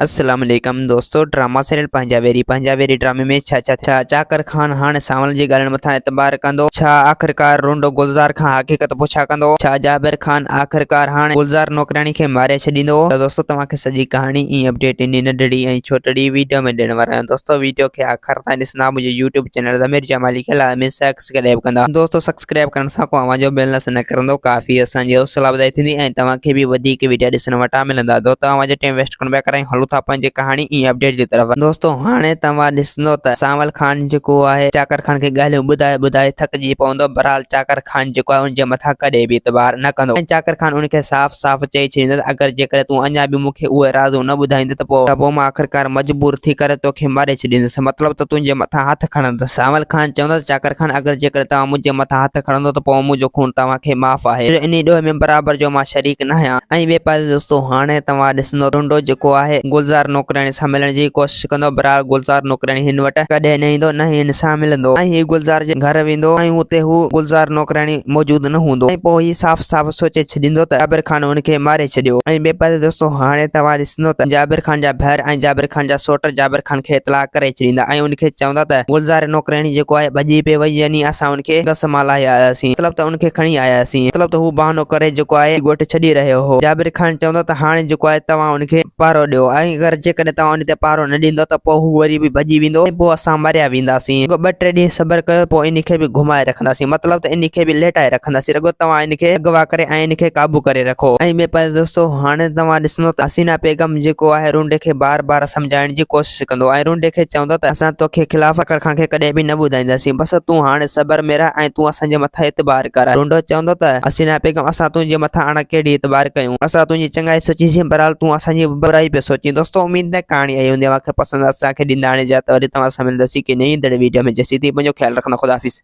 अस्सलाम वालेकुम दोस्तों। ड्रामा सीरियल पंजाबेरी ड्रामे में छा चाकर खान हाणे सावल जी ॻाल्हियुनि मथां एतबार कंदो। छा आख़िरकार रोंडो गुलज़ार खां हक़ीक़त पुछा कंदो? छा जाबिर खान आख़िरकार हाणे गुलज़ार नौकरानी खे मारे छॾींदो? त दोस्तों तव्हांखे सॼी कहाणी ऐं अपडेट इन नंढड़ी ऐं छोटड़ी वीडियो में ॾियण वारा आहियूं। दोस्तों वीडियो खे आख़िर ताईं ॾिसंदा मुंहिंजे यूट्यूब चैनल ज़मीर जमाली खे लाज़मी सब्सक्राइब कंदा। दोस्तों सब्सक्राइब करण सां को आवाज़ जो बैलेंस न करंदो, काफ़ी असांजी हौसला वधाई थींदी ऐं तव्हांखे बि वधीक वीडियो ॾिसण वटां मिलंदा। तो तव्हां टाइम वेस्ट करण पिया करें हलूं था पंहिंजी कहानी ऐं अपडेट जी तरफ़। दोस्तों हाणे तव्हां ॾिसंदो त सावल खान जेको आहे चाकर खान खे ॻाल्हियूं ॿुधाए थकिजी पवंदो। बहरहाल चाकर खान जेको आहे उनजे मथां कॾहिं बि एतबार न कंदो ऐं चाकर खान उनखे साफ़ साफ़ चई छॾींदो अगर जेकर तूं अञा बि मूंखे उहे राज़ न ॿुधाईंदे त पोइ मां आख़िरकार मजबूर थी करे तोखे मारे छॾींदुसि, मतलब त तुंहिंजे मथां हथ खणंदुसि। सावल खान चवंदो चाकर खान अगर जेकर तव्हां मुंहिंजे मथां हथ खणंदो त पोइ मुंहिंजो खून तव्हांखे माफ़ आहे, इन ॾोह में बराबर जो मां शरीक न आहियां। ऐं ॿिए पासे दोस्तों हाणे तव्हां ॾिसंदो रोंडो जेको आहे गुलज़ार नौकरानी सां मिलण जी कोशिश कंदो। बहरहाल गुलज़ार नौकरानी हिन वटि कॾहिं न ईंदो, न हिन सां मिलंदो ऐं हीउ गुलज़ार जे घर वेंदो ऐं हुते हू गुलज़ार नौकरानी मौजूद न हूंदो ऐं पोइ हीउ साफ़ साफ़ सोचे छॾींदो त जाबिर खान उनखे मारे छॾियो। ऐं ॿिए पासे दोस्तों हाणे तव्हां ॾिसंदो त जाबिर खान जा भाउर ऐं जाबिर खान जा सोट जाबिर खान खे इतला करे छॾींदा ऐं उनखे चवंदा त गुलज़ार नौकरानी जेको आहे भॼी पे वई, यानी असां उनखे गस मां लाहे आयासीं, मतलब त उनखे खणी आयासीं, मतलब त हू बहानो करे जेको आहे ॻोठ छॾी रहियो हो। जाबिर खान चवंदो त हाणे जेको आहे तव्हां उनखे पारो ॾियो ऐं अगर जेकॾहिं तव्हां उन ते पारो न ॾींदो त पोइ हू वरी बि भॼी वेंदो ऐं पोइ असां मरिया वेंदासीं। 2-3 ॾींहं सबर कयो, पोइ इनखे बि घुमाए रखंदासीं, मतलब त इनखे बि लेटाए रखंदासीं। रुॻो तव्हां इनखे अगवा करे ऐं इनखे काबू करे रखो। ऐं ॿिए पासे दोस्तों हाणे तव्हां ॾिसंदो त हसीना बेगम जेको आहे रुंडे खे बार बार सम्झाइण जी कोशिश कंदो ऐं रुंडे खे चवंदो त असां तोखे खिलाफ़ चाकर खान खे कॾहिं बि न ॿुधाईंदासीं, बस तूं हाणे सबर में रह ऐं तूं असांजे मथां एतबार कर। रुंडो चवंदो त हसीना बेगम असां तुंहिंजे मथां हाणे कहिड़ी एतबार कयूं, असां तुंहिंजी चङाई सोचीसीं, बहरहाल तूं असांजी बुराई पे सोची। दोस्तों उम्मीद है कहानी आई हूंदी, पसंद असांखे ॾींदा हाणे जा त वरी तव्हां सां मिलंदासीं की नई वीडियो में। जेसीं ताईं पंहिंजो ख्याल रखना। खुदा हाफिज़।